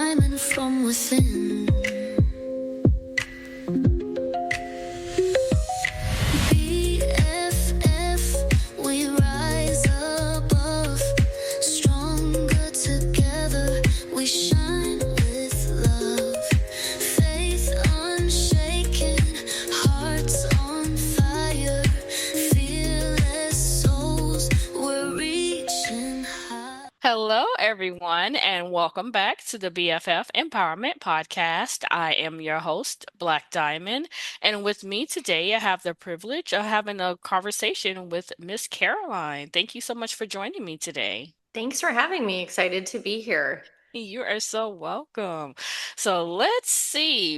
diamond from within. BFF, we rise above. Stronger together, we shine with love. Faith unshaken, hearts on fire. Fearless souls, we're reaching high. Hello, everyone, and welcome back to the BFF Empowerment Podcast. I am your host, Blaque Diamond, and with me today, I have the privilege of having a conversation with Miss Caroline. Thank you so much for joining me today. Thanks for having me. Excited to be here. You are so welcome. So let's see.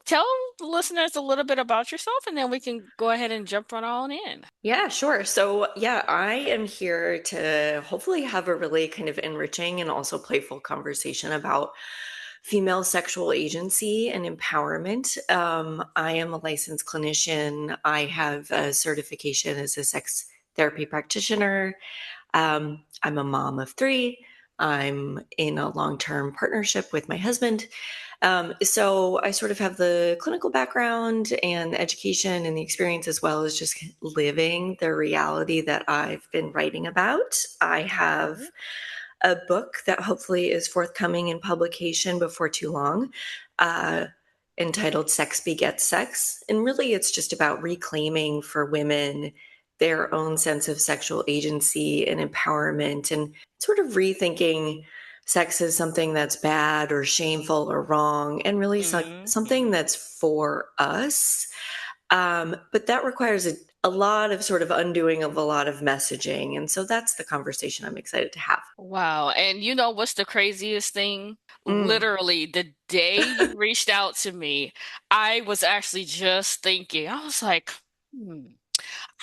Tell the listeners a little bit about yourself, and then we can go ahead and jump right on in. Yeah, sure. So, I am here to hopefully have a really kind of enriching and also playful conversation about female sexual agency and empowerment. I am a licensed clinician. I have a certification as a sex therapy practitioner. I'm a mom of 3. I'm in a long-term partnership with my husband. So I sort of have the clinical background and education and the experience, as well as just living the reality that I've been writing about. I have a book that hopefully is forthcoming in publication before too long, entitled Sex Begets Sex. And really, it's just about reclaiming for women their own sense of sexual agency and empowerment, and sort of rethinking sex as something that's bad or shameful or wrong, and really something that's for us. But that requires a lot of sort of undoing of a lot of messaging. And so that's the conversation I'm excited to have. Wow. And you know what's the craziest thing? Literally, the day you reached out to me, I was actually just thinking, I was like,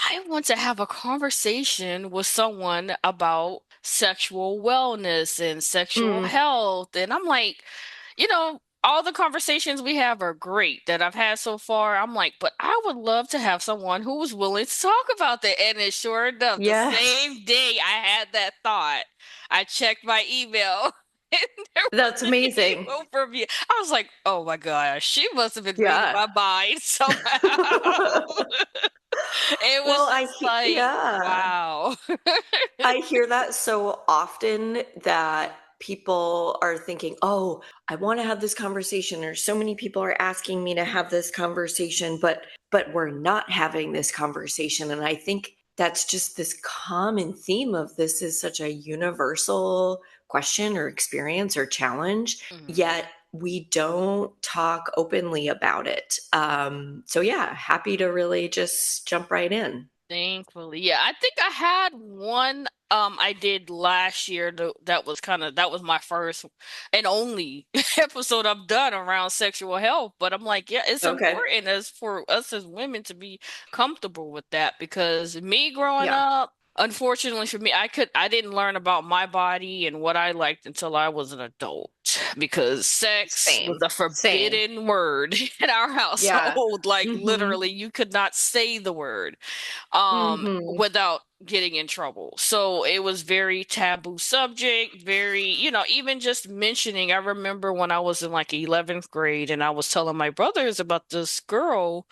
I want to have a conversation with someone about sexual wellness and sexual health. And I'm like, all the conversations we have are great that I've had so far. I'm like, but I would love to have someone who was willing to talk about that. And it sure enough, the Yes. same day I had that thought, I checked my email. And there was That's an amazing. email from you. I was like, oh my gosh, she must have been reading Yeah. my mind somehow. It was Well, just like, wow. I hear that so often that people are thinking, oh, I want to have this conversation, or so many people are asking me to have this conversation, but we're not having this conversation. And I think that's just this common theme of this is such a universal question or experience or challenge, yet we don't talk openly about it. So yeah, happy to really just jump right in. Thankfully. Yeah, I think I had one I did last year that was my first and only episode I've done around sexual health, but I'm like, yeah, it's Okay. important as for us as women to be comfortable with that, because me growing Yeah. up, unfortunately for me, I didn't learn about my body and what I liked until I was an adult, because sex was a forbidden word in our household. Like literally, you could not say the word without getting in trouble. So it was very taboo subject, very, even just mentioning. I remember when I was in like 11th grade and I was telling my brothers about this girl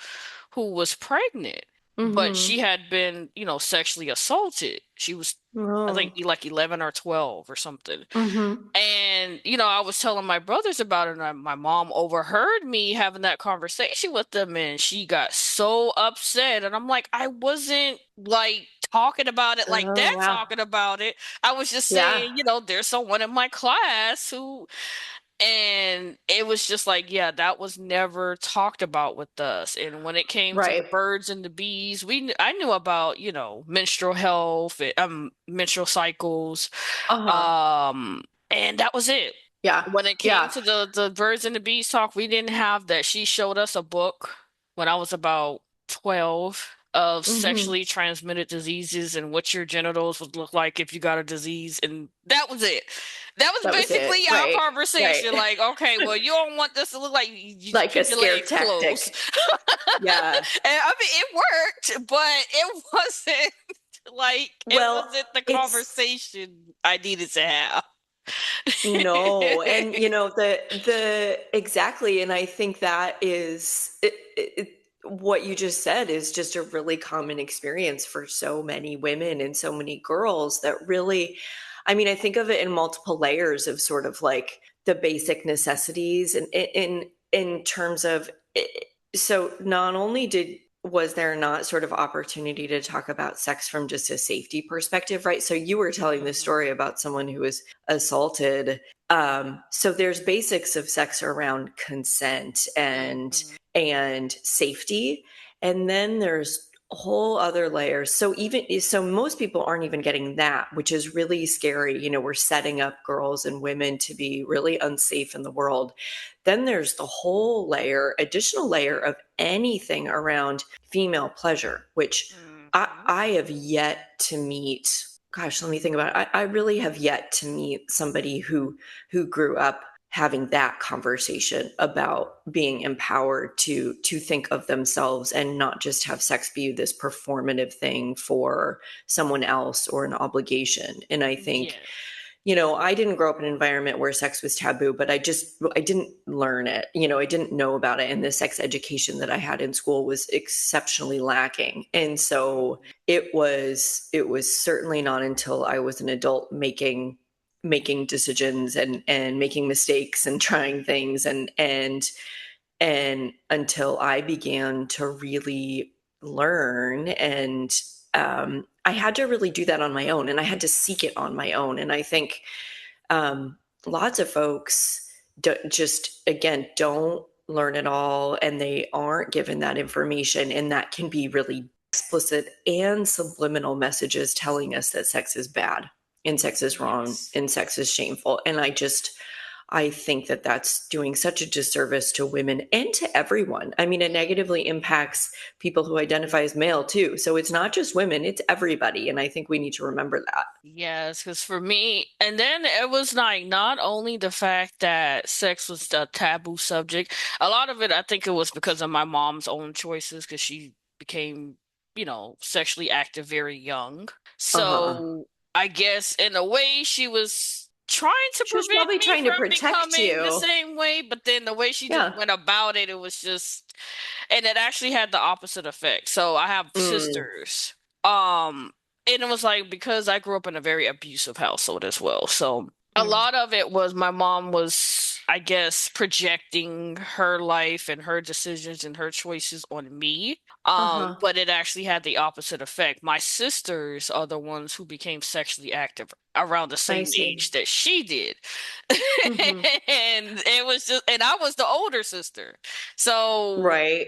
who was pregnant, but she had been, sexually assaulted. She was, I think, like 11 or 12 or something. And, I was telling my brothers about it, and my mom overheard me having that conversation with them, and she got so upset. And I'm like, I wasn't like talking about it like that, talking about it. I was just saying, there's someone in my class who, and it was just like, yeah, that was never talked about with us. And when it came to the birds and the bees, I knew about, menstrual health, menstrual cycles, and that was it. Yeah. When it came to the birds and the bees talk, we didn't have that. She showed us a book when I was about 12 of sexually transmitted diseases and what your genitals would look like if you got a disease, and that was it. That was basically our conversation. Right. Like, okay, well, you don't want this to look like you Like keep a your scare legs tactic. closed. Yeah. And I mean, it worked, but it wasn't like, it wasn't the conversation I needed to have. No, and the exactly, and I think that is what you just said is just a really common experience for so many women and so many girls that really, I mean, I think of it in multiple layers of sort of like the basic necessities and in terms of so not only did was there not sort of opportunity to talk about sex from just a safety perspective, right? So you were telling this Mhm. story about someone who was assaulted. So there's basics of sex around consent Mhm. and safety, and then there's whole other layers. So most people aren't even getting that, which is really scary. We're setting up girls and women to be really unsafe in the world. Then there's the whole additional layer of anything around female pleasure, which Mhm. I have yet to meet. Gosh, let me think about it. I really have yet to meet somebody who grew up having that conversation about being empowered to think of themselves and not just have sex be this performative thing for someone else or an obligation. And I think Yeah. I didn't grow up in an environment where sex was taboo, but I didn't learn it. I didn't know about it. And the sex education that I had in school was exceptionally lacking. And so Mhm. it was certainly not until I was an adult making decisions and making mistakes and trying things and until I began to really learn and I had to really do that on my own and I had to seek it on my own. And I think um, lots of folks just, again, don't learn it all and they aren't given that information. And that can be really explicit and subliminal messages telling us that sex is bad and sex is wrong Yes. and sex is shameful. And I think that that's doing such a disservice to women and to everyone. I mean, it negatively impacts people who identify as male too. So it's not just women, it's everybody. And I think we need to remember that. Yes, because for me, and then it was like not only the fact that sex was a taboo subject, a lot of it, I think it was because of my mom's own choices, because she became, sexually active very young. Uh huh. So I guess in a way she was trying to She was prevent probably me trying to from protect becoming the you. same way, but then the way she just Yeah. went about it, it was just, and it actually had the opposite effect. So I have Mm, sisters. Um, and it was like because I grew up in a very abusive household as well. So a mm. lot of it was my mom was, I guess, projecting her life and her decisions and her choices on me. Uh-huh. But it actually had the opposite effect. My sisters are the ones who became sexually active around the I same see. age that she did. Hmm. And it was just, and I was the older sister. So Right.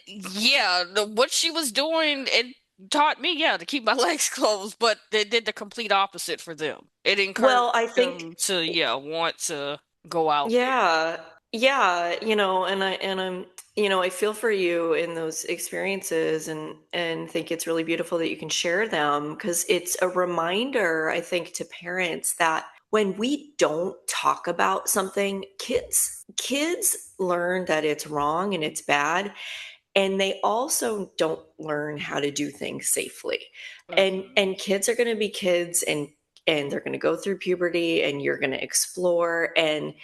yeah, what she was doing, it taught me, yeah, to keep my legs closed, but they did the complete opposite for them. It encouraged Well, I think them to, yeah, want to go out there. yeah. Yeah, I feel for you in those experiences and think it's really beautiful that you can share them because it's a reminder, I think, to parents that when we don't talk about something, kids learn that it's wrong and it's bad, and they also don't learn how to do things safely. Hmm. And kids are going to be kids and they're going to go through puberty and you're going to explore and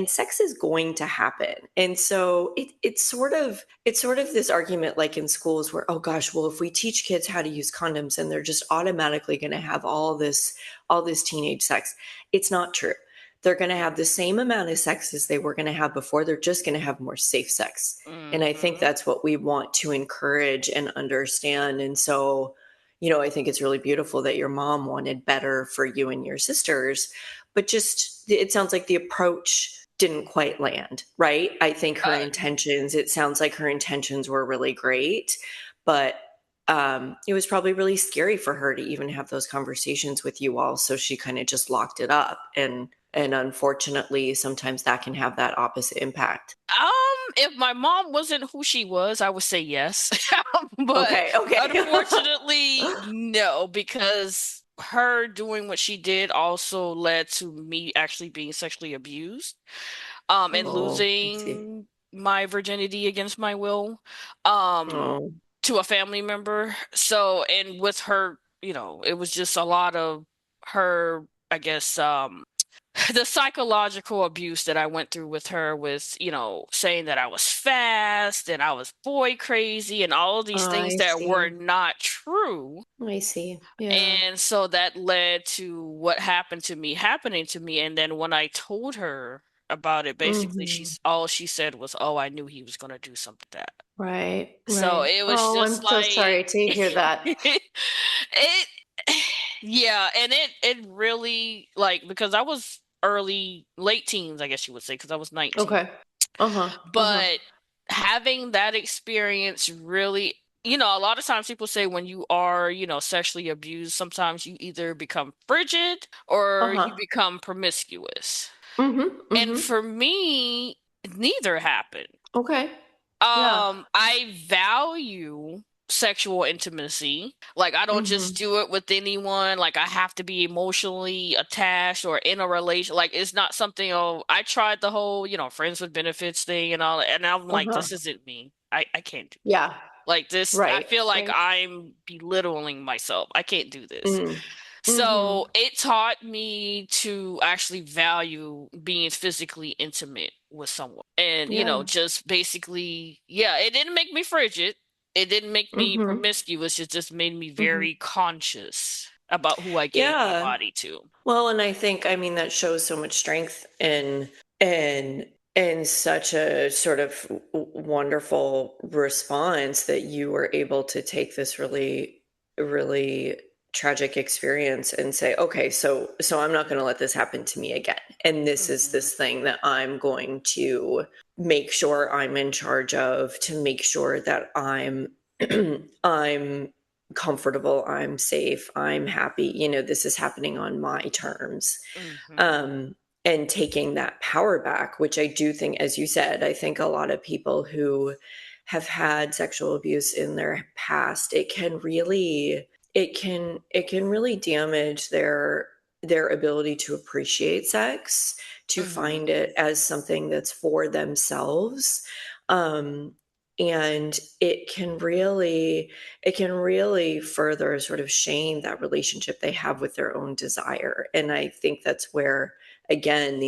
sex is going to happen. And so it's sort of this argument like in schools where, oh gosh, well, if we teach kids how to use condoms and they're just automatically going to have all this teenage sex. It's not true. They're going to have the same amount of sex as they were going to have before. They're just going to have more safe sex. And I think Hmm. that's what we want to encourage and understand. And so, I think it's really beautiful that your mom wanted better for you and your sisters, but just it sounds like the approach didn't quite land, right? I think it sounds like her intentions were really great, but it was probably really scary for her to even have those conversations with you all. So she kind of just locked it up. And unfortunately, sometimes that can have that opposite impact. If my mom wasn't who she was, I would say yes. But Okay, okay. unfortunately, no, because her doing what she did also led to me actually being sexually abused, and Oh, I see. losing my virginity against my will, um, Oh. to a family member. So, and with her, it was just a lot of her, I guess, the psychological abuse that I went through with her was, saying that I was fast and I was boy crazy and all of these things I that were see. not true. I see. Yeah. And so that led to what happened to me happening to me. And then when I told her about it, basically Hmm. all she said was, "Oh, I knew he was going to do something like that." Right. So Right. it was Oh, just I'm so like sorry to hear that. it yeah, and it really, like, because I was late teens, I guess you would say, because I was 19. Okay. Uh-huh. Uh-huh. But having that experience really, a lot of times people say when you are, sexually abused, sometimes you either become frigid or you Uh-huh. become promiscuous. Mm-hmm. And Mm-hmm. for me, neither happened. Okay. Yeah. I value sexual intimacy. Like, I don't Mm-hmm. just do it with anyone. Like, I have to be emotionally attached or in a relation. Like, it's not something, oh, I tried the whole, friends with benefits thing and all that, and I'm like, Uh-huh. this isn't me. I can't do this. Yeah. Like this, I Right. feel like Right. I'm belittling myself. I can't do this. Mm. So Mm-hmm. it taught me to actually value being physically intimate with someone. And, Yeah. just basically, yeah, it didn't make me frigid. It didn't make me Mm-hmm. promiscuous. It just made me Mm-hmm. very conscious about who I gave my Yeah. body to. Well, and I think, I mean, that shows so much strength in in such a sort of wonderful response that you were able to take this really, really tragic experience and say, okay, so I'm not going to let this happen to me again. And this is Hmm. this thing that I'm going to make sure I'm in charge of, to make sure that I'm I'm comfortable, I'm safe, I'm happy, this is happening on my terms. Hmm. um and taking that power back, which I do think, as you said, I think a lot of people who have had sexual abuse in their past, it can really damage their ability to appreciate sex, to Hmm. find it as something that's for themselves. um and it can really further sort of shame that relationship they have with their own desire. And I think that's where, again,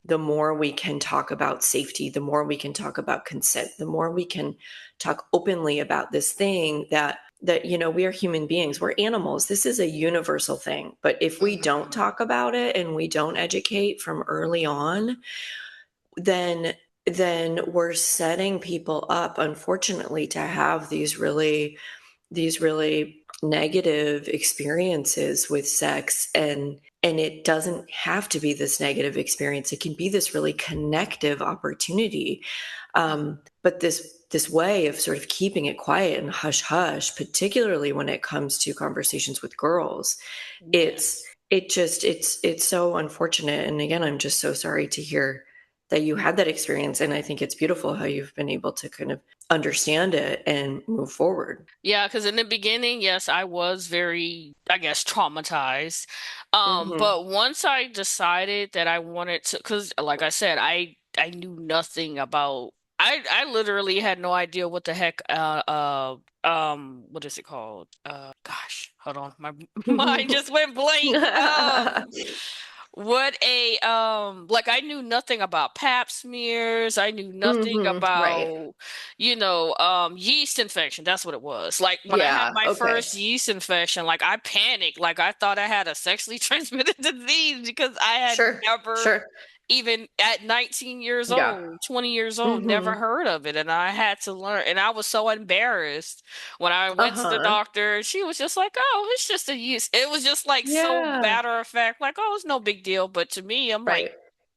the more we can talk about safety, the more we can talk about consent, the more we can talk openly about this thing that we are human beings, we're animals, this is a universal thing. But if we don't Hmm. talk about it and we don't educate from early on, then we're setting people up, unfortunately, to have these really negative experiences with sex. And it doesn't have to be this negative experience, it can be this really connective opportunity. But this way of sort of keeping it quiet and hush hush, particularly when it comes to conversations with girls, it's Yes. it's so unfortunate. And again, I'm just so sorry to hear that you had that experience. And I think it's beautiful how you've been able to kind of understand it and move forward. Yeah, because in the beginning, yes, I was very, I guess, traumatized. Hmm. But once I decided that I wanted to, because like I said, I knew nothing about. I literally had no idea what the heck. What is it called? Gosh, hold on, my mind just went blank. What a like, I knew nothing about pap smears. I knew nothing Right. about, yeast infection. That's what it was. Like, when I had Yeah. my Okay. first yeast infection, like, I panicked. Like, I thought I had a sexually transmitted disease because I had Sure. never, Sure. even at 19 years Yeah. old, 20 years old, never Hmm. heard of it. And I had to learn. And I was so embarrassed when I went to the Uh-huh. doctor. She was just like, "Oh, it's just a yeast." It was just like so Yeah. matter of fact, like, "Oh, it's no big deal." But to me, I'm like, Right.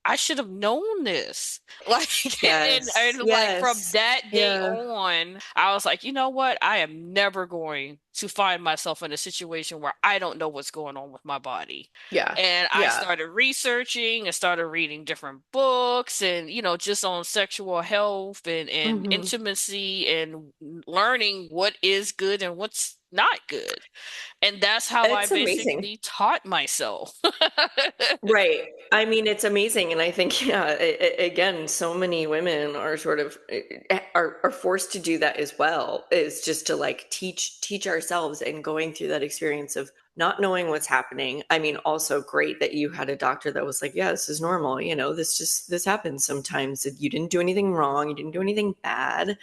I should have known this. Like, Yes. and like, from Yes. that day Yeah. on, I was like, you know what? I am never going to find myself in a situation where I don't know what's going on with my body. Yeah. And I Yeah. started researching and started reading different books and, just on sexual health and Hmm. intimacy and learning what is good and what's not good. And that's how I It's amazing. basically taught myself. Right. I mean, it's amazing. And I think, yeah, again, so many women are sort of are forced to do that as well, is just to like teach ourselves, and going through that experience of not knowing what's happening. I mean, also great that you had a doctor that was like, yeah, this is normal. This happens sometimes. You didn't do anything wrong. You didn't do anything bad.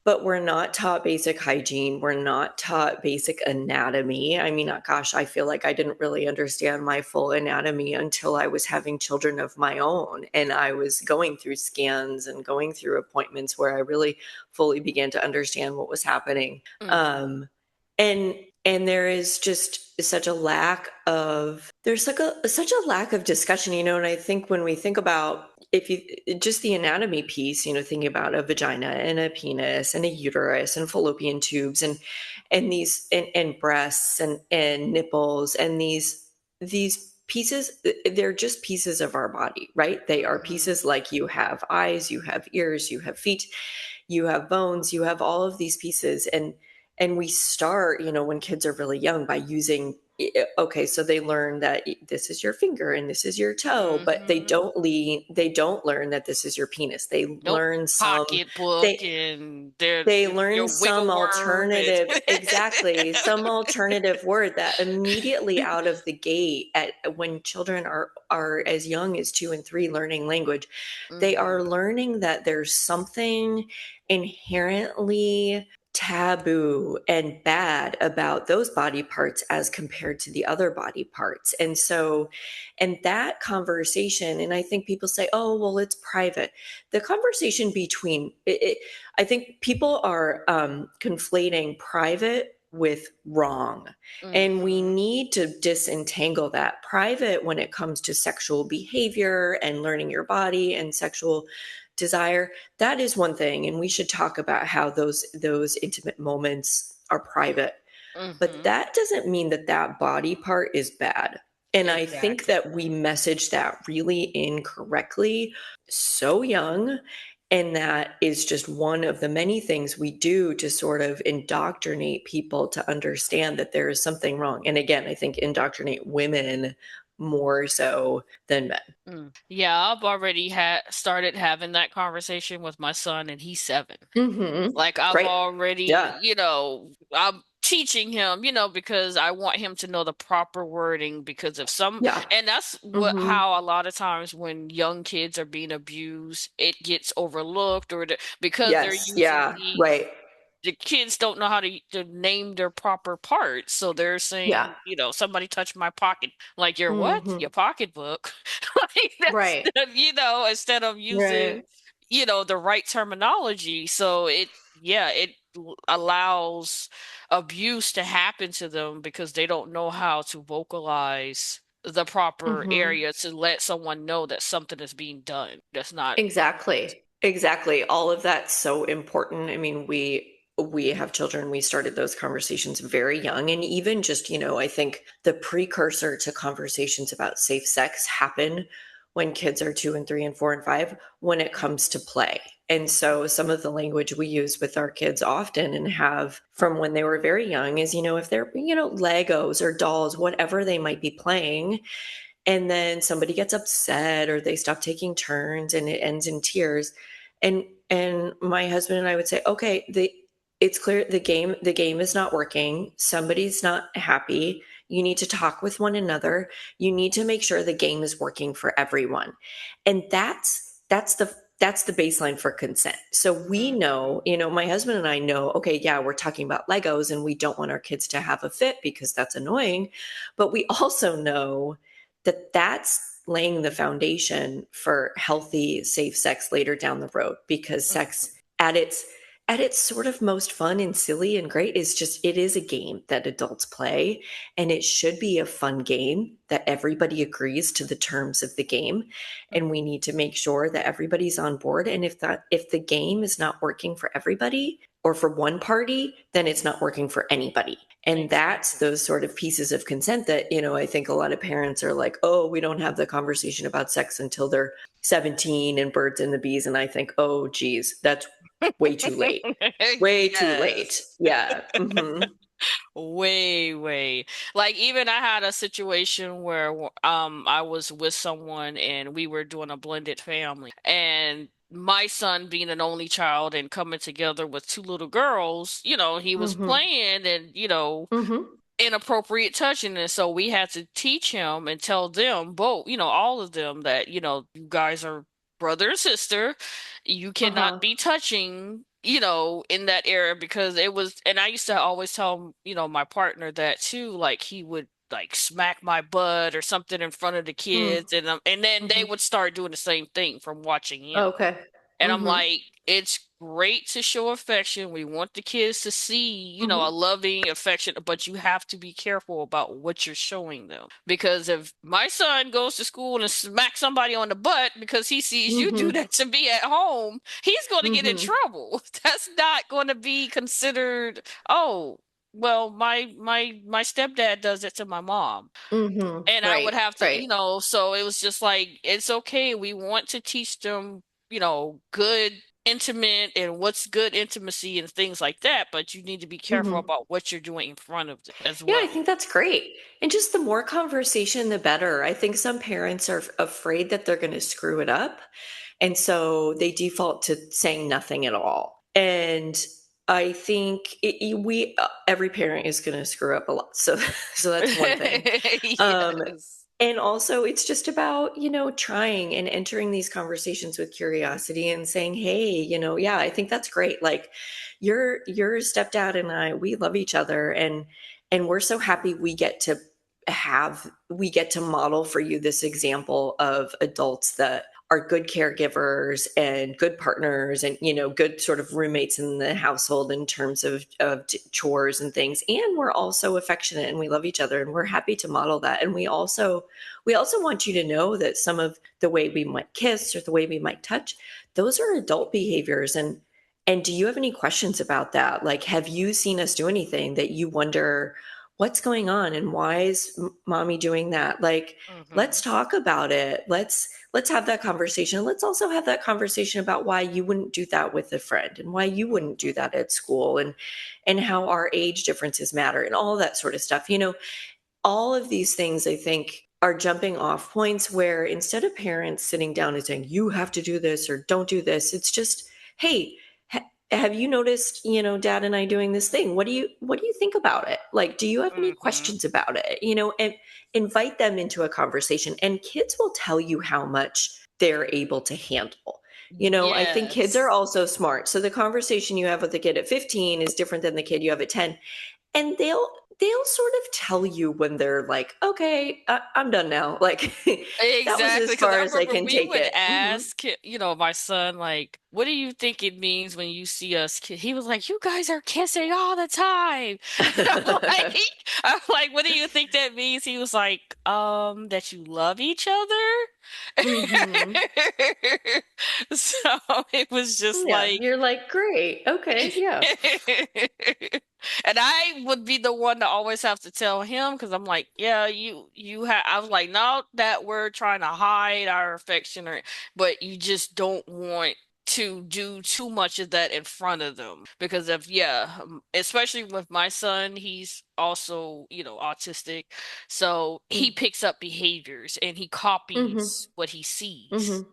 But we're not taught basic hygiene. We're not taught basic anatomy. I mean, gosh, I feel like I didn't really understand my full anatomy until I was having children of my own. And I was going through scans and going through appointments where I really fully began to understand what was happening. And and there is just such a lack of such a lack of discussion, and I think when we think about, if you just the anatomy piece, thinking about a vagina and a penis and a uterus and fallopian tubes and these and breasts and nipples and these pieces, they're just pieces of our body, right? They are pieces, like you have eyes, you have ears, you have feet, you have bones, you have all of these pieces. And we start, when kids are really young, by using, okay, so they learn that this is your finger and this is your toe, but they don't learn that this is your penis. They Nope. learn some Pocketbook they and they learn your some wiggle worm and alternative, exactly, some alternative word that immediately out of the gate, when children are as young as 2 and 3 learning language, they are learning that there's something inherently taboo and bad about those body parts as compared to the other body parts. And that conversation, and I think people say, oh, well, it's private. The conversation between I think people are conflating private with wrong. And we need to disentangle that. Private, when it comes to sexual behavior and learning your body and sexual desire, that is one thing. And we should talk about how those intimate moments are private. But that doesn't mean that that body part is bad. And I think that we message that really incorrectly so young. And that is just one of the many things we do to sort of indoctrinate people to understand that there is something wrong. And again, I think indoctrinate women more so than men. Yeah, I've already started having that conversation with my son, and he's 7. Like, I've Right. already, Yeah. I'm teaching him, because I want him to know the proper wording, because if Yeah. and that's how a lot of times when young kids are being abused, it gets overlooked, or because they're Yes. using Yeah. Right. the kids don't know how to name their proper parts. So they're Yeah. saying, somebody touched my pocket. Like, your what? Hmm. Your pocketbook. Like, that's, Right. instead of using, Right. the right terminology. So it allows abuse to happen to them because they don't know how to vocalize the proper Hmm. area to let someone know that something is being done. That's not. Exactly. Exactly. All of that's so important. I mean, we have children. We started those conversations very young. And even just, I think the precursor to conversations about safe sex happen when kids are 2 and 3 and 4 and 5, when it comes to play. And so some of the language we use with our kids often and have from when they were very young is, if they're, Legos or dolls, whatever they might be playing, and then somebody gets upset or they stop taking turns and it ends in tears, and my husband and I would say, okay, it's clear the game is not working, somebody's not happy, you need to talk with one another, you need to make sure the game is working for everyone. And that's the baseline for consent. So we know, my husband and I know, okay, yeah, we're talking about Legos and we don't want our kids to have a fit because that's annoying, but we also know that that's laying the foundation for healthy, safe sex later down the road, because sex at its sort of most fun and silly and great is just, it is a game that adults play, and it should be a fun game that everybody agrees to the terms of the game. And we need to make sure that everybody's on board. And if the game is not working for everybody or for one party, then it's not working for anybody. And that's those sort of pieces of consent that, I think a lot of parents are like, oh, we don't have the conversation about sex until they're 17 and birds and the bees. And I think, oh, geez, that's way too late. Way too late. Yes. Yeah. Hmm. Way, way. Like, even I had a situation where I was with someone and we were doing a blended family. And my son being an only child and coming together with 2 little girls, he was Hmm. playing and, Hmm. inappropriate touching. And so we had to teach him and tell them both, all of them that, you guys are brother and sister. You cannot Uh-huh. be touching, in that area because it was, and I used to always tell, my partner that too, like he would like smack my butt or something in front of the Mm. kids, and then they Mm-hmm. would start doing the same thing from watching him. Okay. And I'm Mm-hmm. like, it's great to show affection. We want the kids to see, a Mm-hmm. loving affection, but you have to be careful about what you're showing them. Because if my son goes to school and smacks somebody on the butt because he sees you do Mm-hmm. that to me at home, he's going to get in Mm-hmm. trouble. That's not going to be considered, oh, well, my stepdad does it to my mom. Mm-hmm. And I would Right. have to, Right. so it was just like, it's okay. We want to teach them, good intimate and what's good intimacy and things like that, but you need to be careful Mm-hmm. about what you're doing in front of them as Yeah, I well. think that's great. And just the more conversation, the better. I think some parents are afraid that they're going to screw it up. And so they default to saying nothing at all. And I think every parent is going to screw up a lot. So, so that's one thing. Um, Yes. and also, it's just about, trying and entering these conversations with curiosity and saying, hey, yeah, I think that's great. Like your stepdad and I, we love each other, and we're so happy we get to model for you this example of adults that are good caregivers and good partners and good sort of roommates in the household in terms of chores and things, and we're also affectionate and we love each other and we're happy to model that. And we also want you to know that some of the way we might kiss or the way we might touch, those are adult behaviors. And do you have any questions about that? Like, have you seen us do anything that you wonder what's going on and why is mommy doing that? Like, let's Hmm. talk about it. Let's have that conversation. Let's also have that conversation about why you wouldn't do that with a friend and why you wouldn't do Hmm. that at school, and how our age differences matter and all that sort of stuff. All of these things, I think, are jumping off points where instead of parents sitting down and saying, you have to do this or don't do this, it's just, hey, have you noticed, dad and I doing this thing? What do you think about it? Like, do you have any Hmm. questions about it? And invite them into a conversation, and kids will tell you how much they're able to handle. I think kids are Yes. also smart. So the conversation you have with the kid at 15 is different than the kid you have at 10, and they'll sort of tell you when they're like, okay, I'm done now. Like, that was Exactly, as because far I as I remember can we take would it. ask, my son, like, what do you think it means when you see us kiss? He was like, you guys are kissing all the time. like, I'm like, what do you think that means? He was like, that you love each other. Hmm. So it was just Yeah, like, you're like, great, okay, yeah. and I would be the one to always have to tell him because I'm like, yeah, you have. I was like, not that we're trying to hide our affection, but you just don't want to do too much of that in front of them because of especially with my son, he's also autistic, so he Mm. picks up behaviors and he Mhm. copies what he sees. Mhm.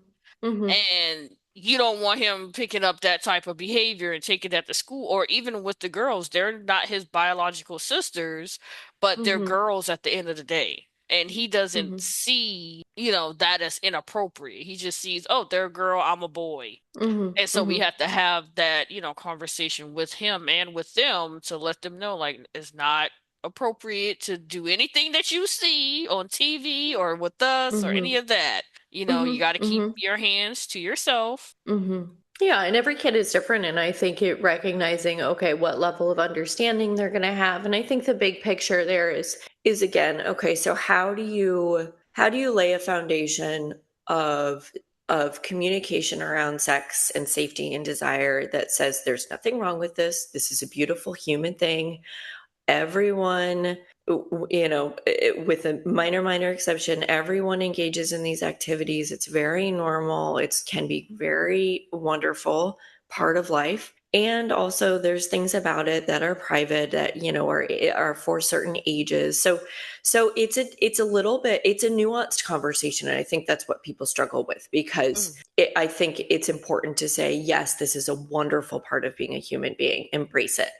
Mhm. And you don't want him picking up that type of behavior and taking that to school, or even with the girls. They're not his biological sisters, but they're Mhm. girls at the end of the day. And he doesn't Mhm. see, that as inappropriate. He just sees, oh, they're a girl, I'm a boy. Mhm. And so we Mhm. have to have that, conversation with him and with them to let them know, like, it's not appropriate to do anything that you see on TV or with us or any Mhm. of that. You Mhm. got to keep Mhm. your hands to yourself. Mhm. Yeah, and every kid is different, and I think it recognizing, okay, what level of understanding they're going to have, and I think the big picture there is again, okay, so how do you lay a foundation of of communication around sex and safety and desire that says there's nothing wrong with this. This is a beautiful human thing. Everyone, with a minor exception, everyone engages in these activities. It's very normal. It can be very wonderful part of life. And also there's things about it that are private that, are for certain ages. So it's a nuanced conversation. And I think that's what people struggle with, because Mm. I think it's important to say, yes, this is a wonderful part of being a human being. Embrace it.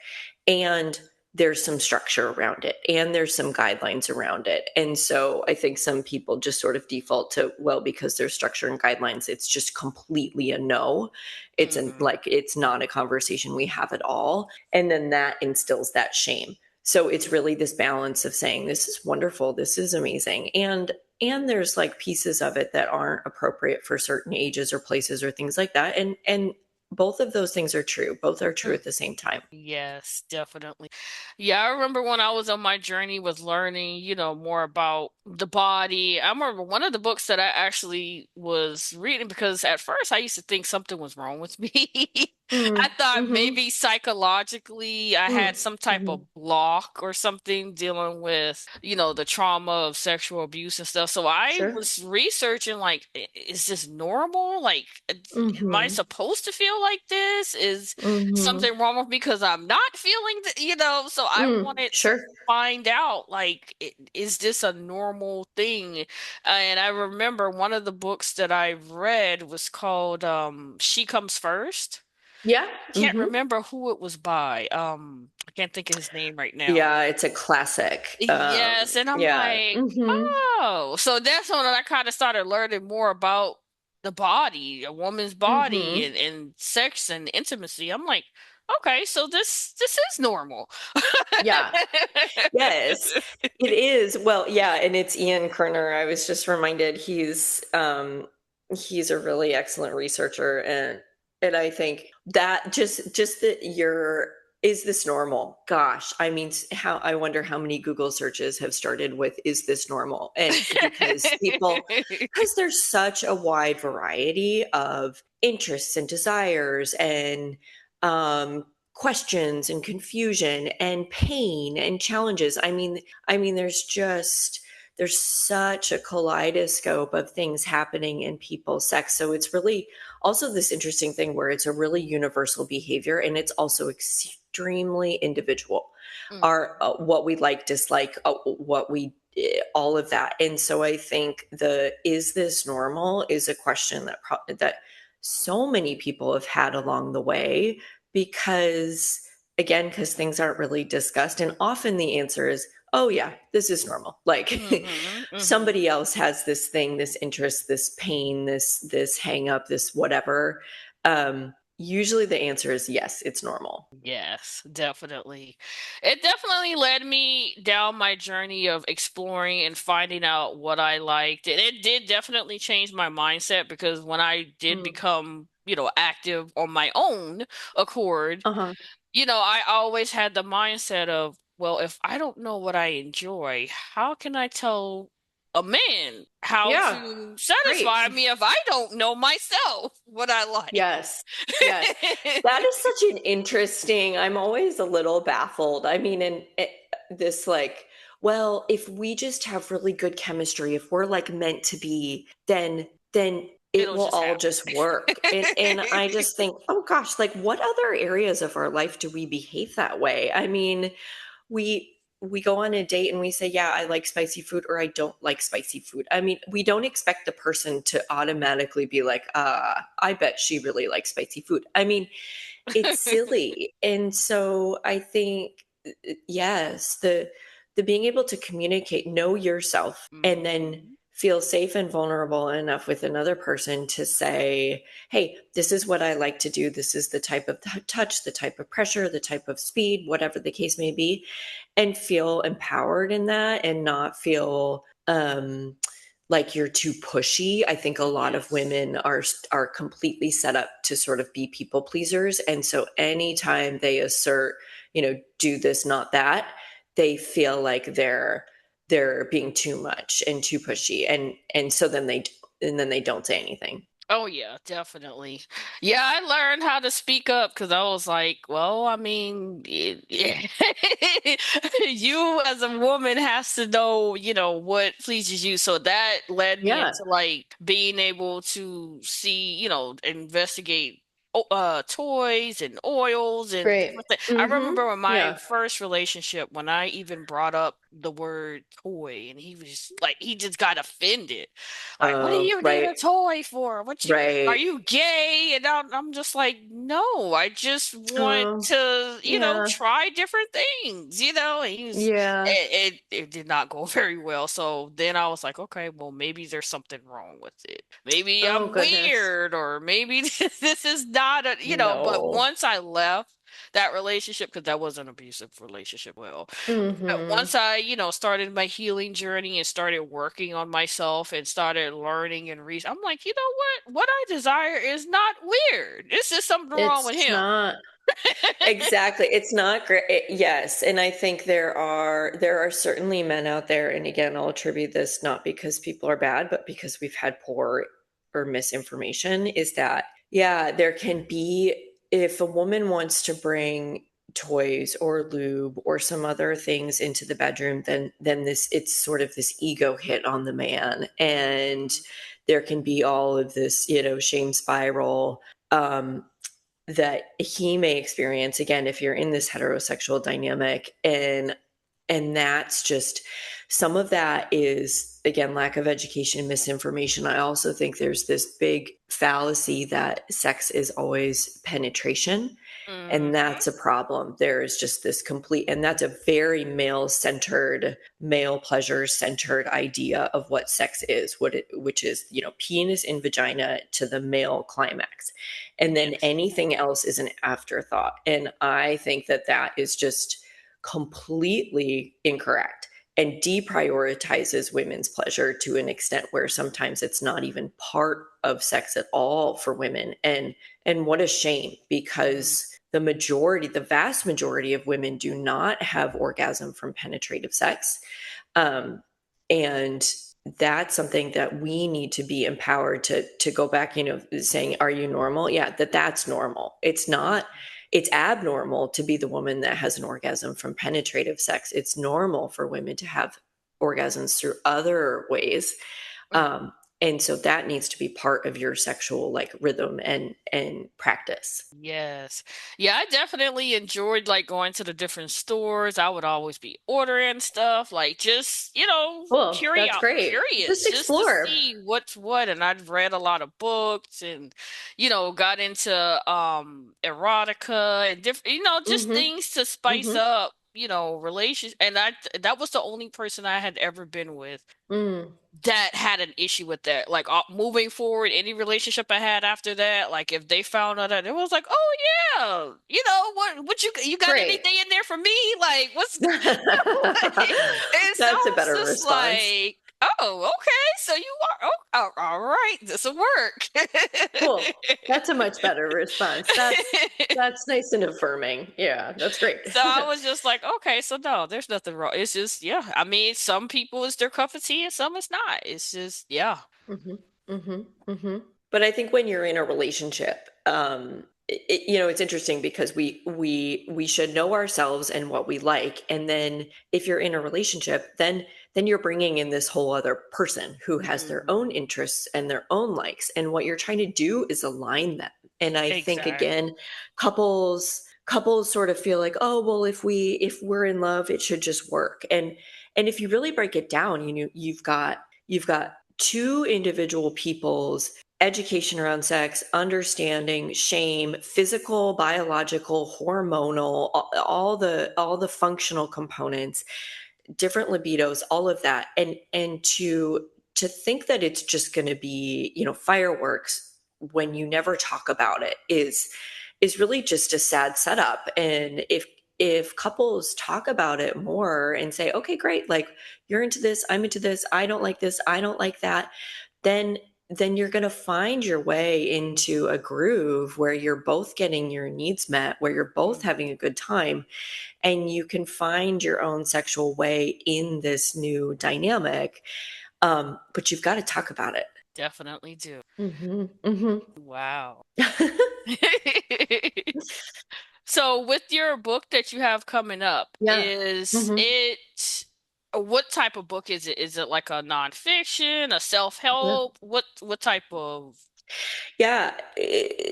And there's some structure around it and there's some guidelines around it. And so I think some people just sort of default to, well, because there's structure and guidelines, it's just completely a no. It's not a conversation we have at all. And then that instills that shame. So it's really this balance of saying, this is wonderful, this is amazing. And there's like pieces of it that aren't appropriate for certain ages or places or things like that. And both of those things are true. Both are true at the same time. Yes, definitely. Yeah, I remember when I was on my journey with learning, more about the body. I remember one of the books that I actually was reading because at first I used to think something was wrong with me. I thought Mm-hmm. maybe psychologically I had some type Mm-hmm. of block or something dealing with, the trauma of sexual abuse and stuff. So I Sure. was researching like, is this normal? Like, am I Mm-hmm. supposed to feel like this? Is Mm-hmm. something wrong with me because I'm not feeling so I wanted to Sure. find out like is this a normal thing? And I remember one of the books that I read was called She Comes First. Yeah. Can't Mm-hmm. remember who it was by. I can't think of his name right now. Yeah, it's a classic. Yes, and I'm Yeah. like, Mm-hmm. oh, so that's when I kind of started learning more about the body, a woman's body, Mm-hmm. and sex and intimacy. I'm like, okay, so this is normal. Yeah. Yes, it is. Well, yeah, and it's Ian Kerner. I was just reminded he's a really excellent researcher, and I think that just that you're is this normal? Gosh, I mean, how I wonder how many Google searches have started with is this normal? And because there's such a wide variety of interests and desires and um questions and confusion and pain and challenges. I mean there's such a kaleidoscope of things happening in people's sex. So it's really also this interesting thing where it's a really universal behavior and it's also extremely individual. Our Mhm. what we like, dislike, what we all of that. And so I think the is this normal is a question that so many people have had along the way because again because things aren't really discussed and often the answer is oh yeah this is normal like Mhm. Mhm. somebody else has this thing, this interest, this pain, this hang up, this whatever. Usually the answer is yes, it's normal. Yes, definitely. It definitely led me down my journey of exploring and finding out what I liked. And it did definitely change my mindset because when I did Mm. become, active on my own accord, Uh-huh. I always had the mindset of, well, if I don't know what I enjoy, how can I tell a man how Yeah, to right. satisfy me if I don't know myself what I like? Yes. Yes. That is such an interesting, I'm always a little baffled. I mean, and this like, well, if we just have really good chemistry, if we're like meant to be, then it It'll will just all happen. just work. And I just think, oh gosh, like what other areas of our life do we behave that way? I mean, we go on a date and we say, yeah, I like spicy food or I don't like spicy food. I mean, we don't expect the person to automatically be like, I bet she really likes spicy food. I mean, it's silly. And so I think yes, the being able to communicate, know yourself, and then Mhm. feel safe and vulnerable enough with another person to say, hey, this is what I like to do. This is the type of touch, the type of pressure, the type of speed, whatever the case may be, and feel empowered in that and not feel like you're too pushy. I think a lot of Yes. women are completely set up to sort of be people pleasers, and so anytime they assert, do this, not that, they feel like they're being too much and too pushy, and so then they don't say anything. Oh yeah, definitely. Yeah, I learned how to speak up because I was like, well, I mean, you as a woman has to know, what pleases you. So that led me Yeah, into like being able to see, investigate toys and oils and great. different things. I Mm-hmm. remember in my Yeah. first relationship when I even brought up the word toy, and he was just like, he just got offended. Like, what do you need Right, a toy for? Are right. you gay? And I'm just like, no, I just want Oh, to, yeah, try different things, And yeah. it did not go very well. So then I was like, okay, well, maybe there's something wrong with it. Maybe Oh, I'm goodness. weird, or maybe this is not but No. once I left that relationship, because that was an abusive relationship, well, Mm-hmm. once I, started my healing journey and started working on myself and started learning and reading, I'm like, you know what? What I desire is not weird. It's just something wrong with It's him. not. Exactly. It's not great. Yes. And I think there are certainly men out there, and again, I'll attribute this not because people are bad, but because we've had poor or misinformation, is that, yeah, there can be, if a woman wants to bring toys or lube or some other things into the bedroom, then this it's sort of this ego hit on the man. And Mhm. there can be all of this, shame spiral. Um, that he may experience, again, if you're in this heterosexual dynamic. And that's just, some of that is, again, lack of education, misinformation. I also think there's this big fallacy that sex is always penetration, and Mhm. that's a problem. There is just this complete, and that's a very male centered, male pleasure centered idea of what sex is, which is, penis in vagina to the male climax, and then Yes. anything else is an afterthought. And I think that that is just completely incorrect and deprioritizes women's pleasure to an extent where sometimes it's not even part of sex at all for women. And what a shame, Mhm. because the vast majority of women do not have orgasm from penetrative sex. And that's something that we need to be empowered to go back, saying, are you normal? Yeah, that's normal. It's not, it's abnormal to be the woman that has an orgasm from penetrative sex. It's normal for women to have orgasms through other ways. Um, and so that needs to be part of your sexual, like, rhythm and practice. Yes. Yeah, I definitely enjoyed like going to the different stores. I would always be ordering stuff, like just, Cool. That's great. Just curious, just to explore. see what's what. And I've read a lot of books and, got into erotica and different, just Mm-hmm. things to spice Mm-hmm. up, relations. And that was the only person I had ever been with Mm. that had an issue with that. Like moving forward, any relationship I had after that, like if they found out that, it was like, oh yeah, what you got Great. anything in there for me? Like what's and so That's a I was better just response. like, oh okay, so you are all right, this will work. Cool. That's a much better response. That's nice and affirming. Yeah, that's great. So I was just like, okay, so no, there's nothing wrong. It's just, yeah. I mean, some people it's their cup of tea and some it's not. It's just, yeah. Mhm, mhm, mhm. But I think when you're in a relationship, it's interesting because we should know ourselves and what we like, and then if you're in a relationship, then you're bringing in this whole other person who has their own Mhm. interests and their own likes, and what you're trying to do is align them. And I think, Exactly. again, couples sort of feel like, oh well, if we're in love, it should just work. And if you really break it down, you've got two individual people's education around sex, understanding, shame, physical, biological, hormonal, all the functional components, different libidos, all of that. And to think that it's just going to be, fireworks when you never talk about it is really just a sad setup. And if couples talk about it more and say, okay, great, like, you're into this, I'm into this, I don't like this, I don't like that, then you're going to find your way into a groove where you're both getting your needs met, where you're both Mhm. having a good time, and you can find your own sexual way in this new dynamic. But you've got to talk about it. Definitely do. Hmm. Hmm. Wow. So with your book that you have coming up, Yeah. is Hmm. it what type of book is it? Is it like a nonfiction, a Yeah. self-help? What type of Yeah.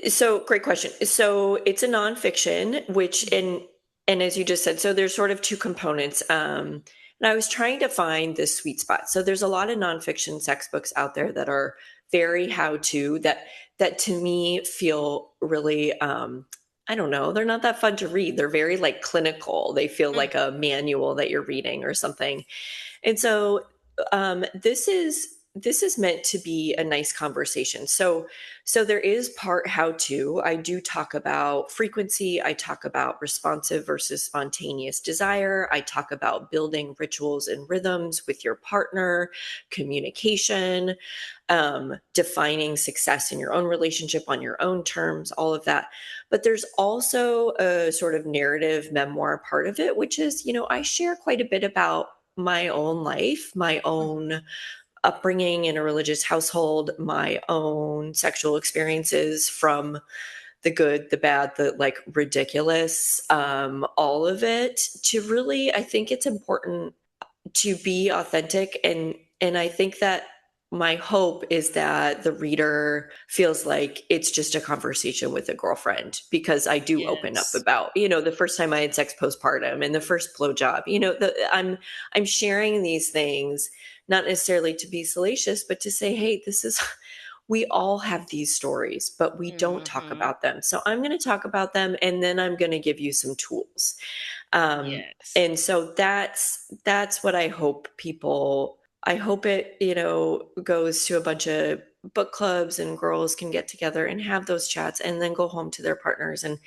So great question. So it's a nonfiction, which, and as you just said, so there's sort of two components. And I was trying to find this sweet spot. So there's a lot of nonfiction sex books out there that are very how to, that to me feel really I don't know, they're not that fun to read. They're very like clinical. They feel Mm. like a manual that you're reading or something. And so this is meant to be a nice conversation. So there is part how to. I do talk about frequency. I talk about responsive versus spontaneous desire. I talk about building rituals and rhythms with your partner, communication, defining success in your own relationship on your own terms, all of that. But there's also a sort of narrative memoir part of it, which is, I share quite a bit about my own life, my own upbringing in a religious household, my own sexual experiences, from the good, the bad, the like ridiculous, all of it, to really, I think it's important to be authentic. And I think that my hope is that the reader feels like it's just a conversation with a girlfriend, because I do open up Yes. about, the first time I had sex postpartum and the first blowjob. I'm sharing these things not necessarily to be salacious, but to say, hey, this is we all have these stories, but we don't talk Mm-hmm. about them. So I'm going to talk about them, and then I'm going to give you some tools. Yes. And so that's what I hope it, goes to a bunch of book clubs and girls can get together and have those chats and then go home to their partners and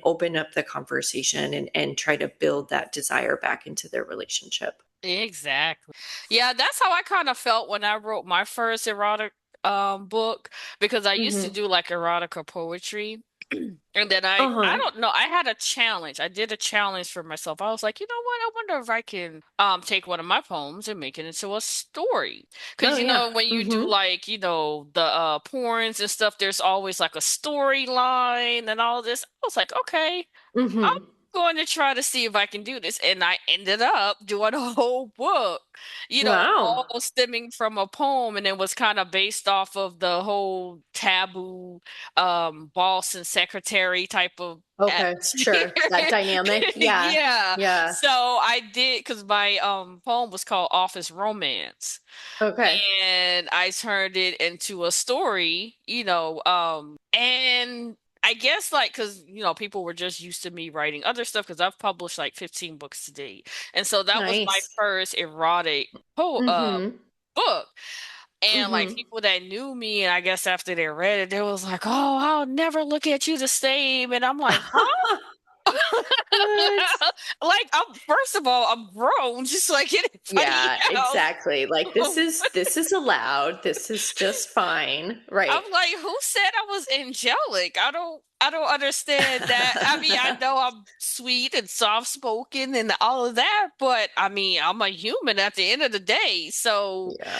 open up the conversation and try to build that desire back into their relationship. Exactly. Yeah, that's how I kind of felt when I wrote my first erotic book, because I used to Mm-hmm. do like erotica poetry. And then I Uh-huh. don't know, I had a challenge. I did a challenge for myself. I was like, you know what? I wonder if I can take one of my poems and make it into a story. Oh Because yeah. when you do Mm-hmm. like, the porns and stuff, there's always like a storyline and all this. I was like, okay, I'm Mm-hmm. going to try to see if I can do this. And I ended up doing a whole book, Wow. all stemming from a poem, and it was kind of based off of the whole taboo boss and secretary type of Okay. atmosphere. Sure. That dynamic. Yeah. Yeah. Yeah. So I did, because my poem was called Office Romance, Okay. and I turned it into a story, and I guess like because people were just used to me writing other stuff, because I've published like 15 books to date, and so that was my Nice. first erotic Mm-hmm. book. And like Mm-hmm. people that knew me, and I guess after they read it, they was like, "Oh, I'll never look at you the same," and I'm like, "Huh?" What? Like, first of all, I'm grown, just like anybody Yeah, else. exactly. Like this is allowed. This is just fine. Right. I'm like, who said I was angelic? I don't understand that. I mean, I know I'm sweet and soft spoken and all of that, but I mean, I'm a human at the end of the day. So Yeah.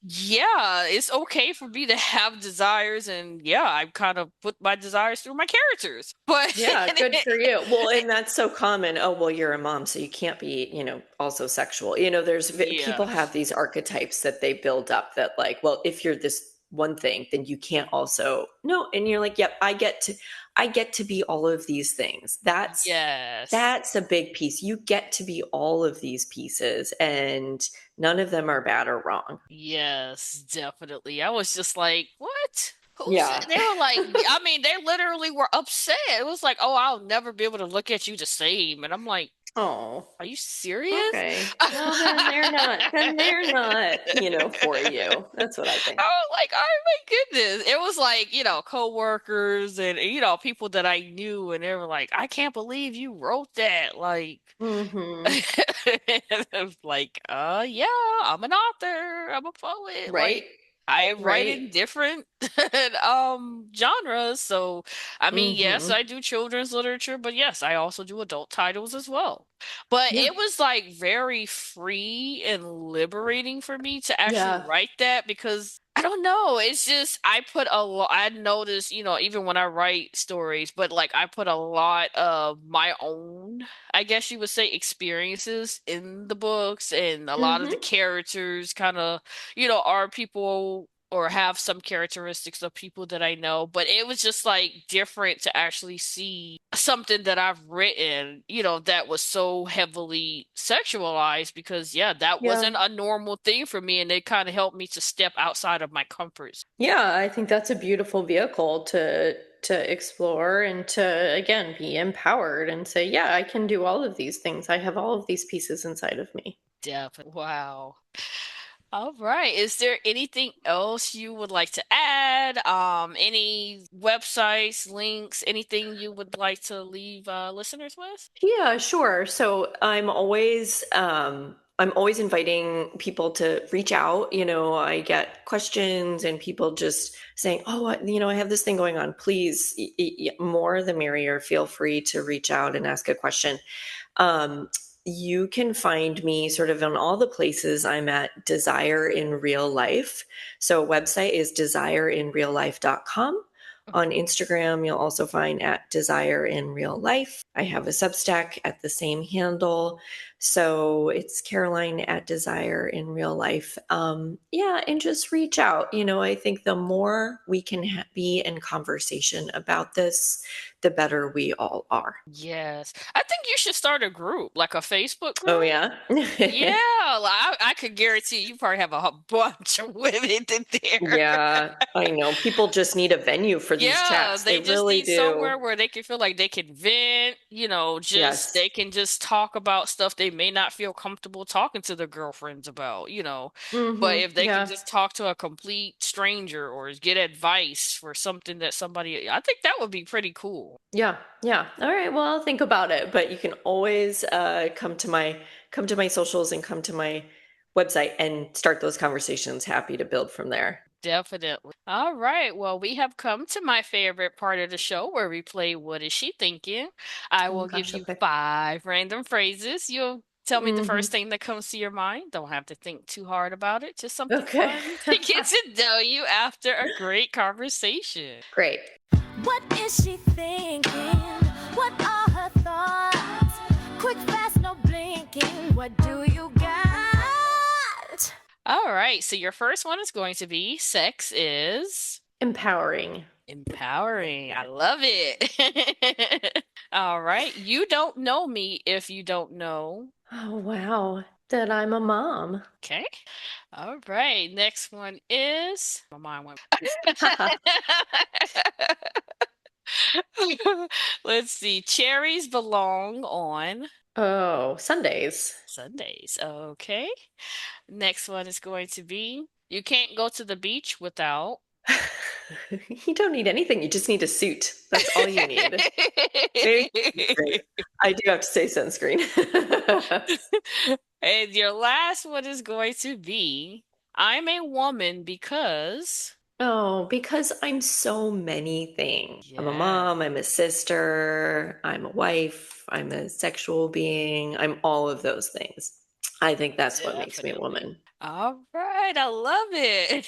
yeah, it's okay for me to have desires, and yeah, I kind of put my desires through my characters. But Yeah, good for you. Well, and that's so common. Oh, well, you're a mom, so you can't be, also sexual. yeah. People have these archetypes that they build up that like, well, if you're this one thing, then you can't also no. And you're like, yep, I get to be all of these things. That's Yes. that's a big piece. You get to be all of these pieces, and none of them are bad or wrong. Yes, definitely. I was just like, what? Who said? Yeah. They were like, I mean, they literally were upset. It was like, oh, I'll never be able to look at you the same. And I'm like, Oh. are you serious? Okay. Well, then they're not. Then they're not. For you. That's what I I think. was like, oh my goodness. It was like, coworkers and, people that I knew, and they were like, I can't believe you wrote that. Like, Mm-hmm. and I was like, yeah, I'm an author, I'm a poet. Right. Like, I write Right. in different genres. So, I mean, yes, Mm-hmm. I do children's literature, but yes, I also do adult titles as well. But Yeah. it was like very free and liberating for me to actually Yeah. write that, because I don't know, it's just I put a lot, I noticed, even when I write stories, but like I put a lot of my own, I guess you would say, experiences in the books, and a lot of the Mm-hmm. characters kind of, are people or have some characteristics of people that I know, but it was just like different to actually see something that I've written, that was so heavily sexualized because yeah, that Yeah. wasn't a normal thing for me and it kind of helped me to step outside of my comfort zone. Yeah, I think that's a beautiful vehicle to explore and to again be empowered and say, yeah, I can do all of these things. I have all of these pieces inside of me. Definitely. Wow. All right. Is there anything else you would like to add? Any websites, links, anything you would like to leave listeners with? Yeah, sure. So I'm always inviting people to reach out. I get questions and people just saying, "Oh, I have this thing going on. Please, more the merrier. Feel free to reach out and ask a question." Um, you can find me sort of in all the places. I'm at Desire in Real Life. So website is desireinreallife.com. On Instagram, you'll also find at Desire in Real Life. I have a Substack at the same handle. So it's Caroline at Desire in Real Life. Yeah, and just reach out. I think the more we can be in conversation about this, the better we all are. Yes. I think you should start a group, like a Facebook Oh, group. yeah? Yeah, like, I could guarantee you probably have a bunch of women in there. Yeah, I know. People just need a venue for these Yeah, chats. They they just really need do. somewhere where they can feel like they can vent, just Yes. they can just talk about stuff they may not feel comfortable talking to their girlfriends about. But if they can Yeah. just talk to a complete stranger or get advice for something that somebody, I think that would be pretty cool. Yeah. Yeah. All right. Well, I'll think about it. But you can always come to my socials and come to my website and start those conversations. Happy to build from there. Definitely. All right. Well, we have come to my favorite part of the show where we play What Is She Thinking? I Oh will give gosh. you Okay. 5 random phrases. You'll tell me the Hmm. first thing that comes to your mind. Don't have to think too hard about it. Just something Okay. fun to get to know you after a great conversation. Great. What is she thinking? What are her thoughts? Quick, fast, no blinking. What do you got? All right. So your first one is going to be sex is Empowering. empowering. I love it. All right. You don't know me if you don't know. Oh wow. That I'm a mom. Okay. All right. Next one is my mind went. Let's see. Cherries belong on Oh, Sundays. Sundays. Okay. Next one is going to be you can't go to the beach without. You don't need anything. You just need a suit. That's all you need. Maybe sunscreen. I do have to say sunscreen. And your last one is going to be I'm a woman because. Oh, because I'm so many things. I'm a Yeah, mom, I'm a sister, I'm a wife, I'm a sexual being, I'm all of those things. I think that's what makes me a definitely. woman. All right. I love it.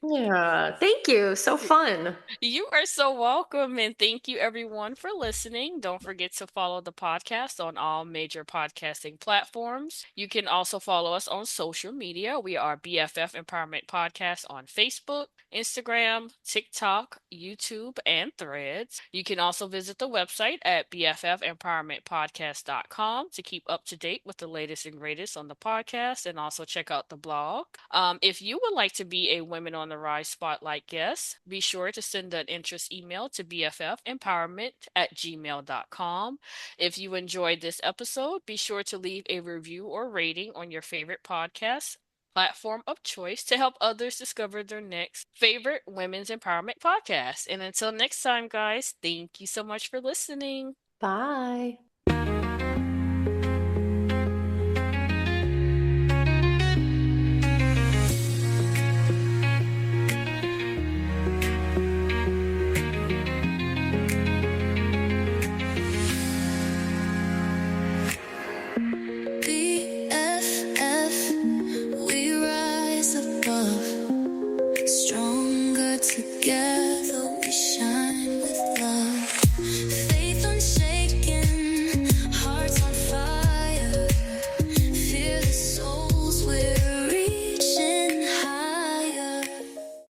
Yeah, thank you. So fun. You are so welcome, and thank you everyone for listening. Don't forget to follow the podcast on all major podcasting platforms. You can also follow us on social media. We are BFF Empowerment Podcast on Facebook, Instagram, TikTok, YouTube, and Threads. You can also visit the website at bffempowermentpodcast.com to keep up to date with the latest and greatest on the podcast and also check out the blog. If you would like to be a Women on the Rise Spotlight guest, be sure to send an interest email to bffempowerment@gmail.com. If you enjoyed this episode, be sure to leave a review or rating on your favorite podcast platform of choice to help others discover their next favorite women's empowerment podcast. And until next time, guys, thank you so much for listening. Bye.